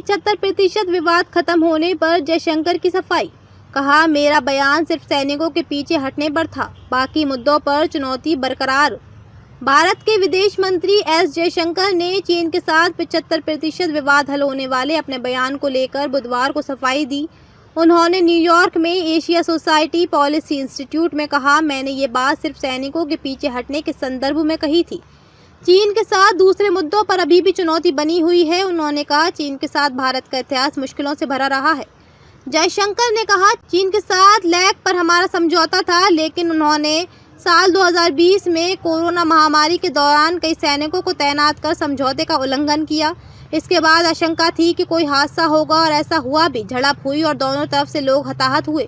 75% विवाद खत्म होने पर जयशंकर की सफाई। कहा, मेरा बयान सिर्फ सैनिकों के पीछे हटने पर था, बाकी मुद्दों पर चुनौती बरकरार। भारत के विदेश मंत्री एस जयशंकर ने चीन के साथ 75% विवाद हल होने वाले अपने बयान को लेकर बुधवार को सफाई दी। उन्होंने न्यूयॉर्क में एशिया सोसाइटी पॉलिसी इंस्टीट्यूट में कहा, मैंने ये बात सिर्फ सैनिकों के पीछे हटने के संदर्भ में कही थी। चीन के साथ दूसरे मुद्दों पर अभी भी चुनौती बनी हुई है। उन्होंने कहा, चीन के साथ भारत का इतिहास मुश्किलों से भरा रहा है। जयशंकर ने कहा, चीन के साथ लैग पर हमारा समझौता था, लेकिन उन्होंने साल 2020 में कोरोना महामारी के दौरान कई सैनिकों को तैनात कर समझौते का उल्लंघन किया। इसके बाद आशंका थी कि कोई हादसा होगा और ऐसा हुआ भी। झड़प हुई और दोनों तरफ से लोग हताहत हुए।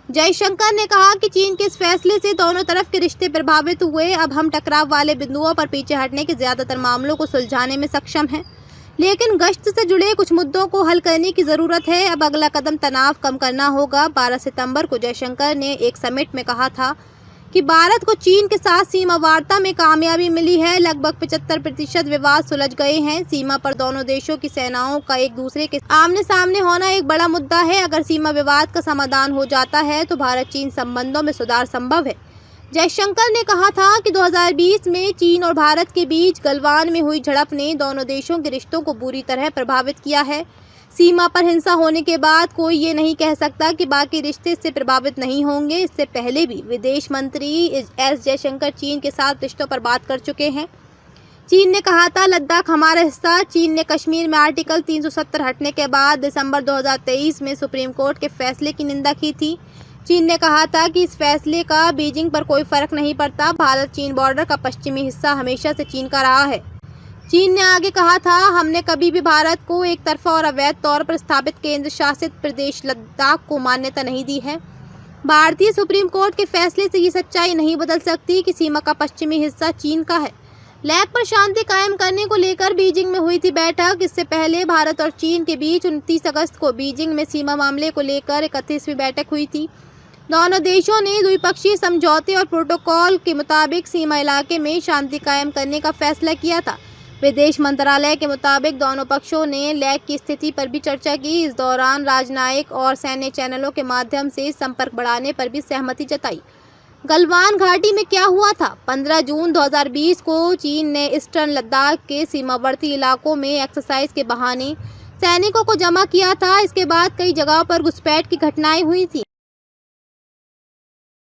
जयशंकर ने कहा कि चीन के इस फैसले से दोनों तरफ के रिश्ते प्रभावित हुए। अब हम टकराव वाले बिंदुओं पर पीछे हटने के ज्यादातर मामलों को सुलझाने में सक्षम हैं, लेकिन गश्त से जुड़े कुछ मुद्दों को हल करने की जरूरत है। अब अगला कदम तनाव कम करना होगा। 12 सितंबर को जयशंकर ने एक समिट में कहा था कि भारत को चीन के साथ सीमा वार्ता में कामयाबी मिली है। लगभग 75% विवाद सुलझ गए हैं। सीमा पर दोनों देशों की सेनाओं का एक दूसरे के आमने सामने होना एक बड़ा मुद्दा है। अगर सीमा विवाद का समाधान हो जाता है तो भारत चीन संबंधों में सुधार संभव है। जयशंकर ने कहा था कि 2020 में चीन और भारत के बीच गलवान में हुई झड़प ने दोनों देशों के रिश्तों को बुरी तरह प्रभावित किया है। सीमा पर हिंसा होने के बाद कोई ये नहीं कह सकता कि बाकी रिश्ते इससे प्रभावित नहीं होंगे। इससे पहले भी विदेश मंत्री एस जयशंकर चीन के साथ रिश्तों पर बात कर चुके हैं। चीन ने कहा था, लद्दाख हमारा हिस्सा। चीन ने कश्मीर में आर्टिकल 370 हटने के बाद दिसंबर 2023 में सुप्रीम कोर्ट के फैसले की निंदा की थी। चीन ने कहा था कि इस फैसले का बीजिंग पर कोई फर्क नहीं पड़ता। भारत चीन बॉर्डर का पश्चिमी हिस्सा हमेशा से चीन का रहा है। चीन ने आगे कहा था, हमने कभी भी भारत को एक तरफा और अवैध तौर पर स्थापित केंद्र शासित प्रदेश लद्दाख को मान्यता नहीं दी है। भारतीय सुप्रीम कोर्ट के फैसले से ये सच्चाई नहीं बदल सकती कि सीमा का पश्चिमी हिस्सा चीन का है। लैग पर शांति कायम करने को लेकर बीजिंग में हुई थी बैठक। इससे पहले भारत और चीन के बीच 29 अगस्त को बीजिंग में सीमा मामले को लेकर 31वीं बैठक हुई थी। दोनों देशों ने द्विपक्षीय समझौते और प्रोटोकॉल के मुताबिक सीमा इलाके में शांति कायम करने का फैसला किया था। विदेश मंत्रालय के मुताबिक दोनों पक्षों ने लैग की स्थिति पर भी चर्चा की। इस दौरान राजनयिक और सैन्य चैनलों के माध्यम से संपर्क बढ़ाने पर भी सहमति जताई। गलवान घाटी में क्या हुआ था? 15 जून 2020 को चीन ने ईस्टर्न लद्दाख के सीमावर्ती इलाकों में एक्सरसाइज के बहाने सैनिकों को जमा किया था। इसके बाद कई जगहों पर घुसपैठ की घटनाएं हुई थी।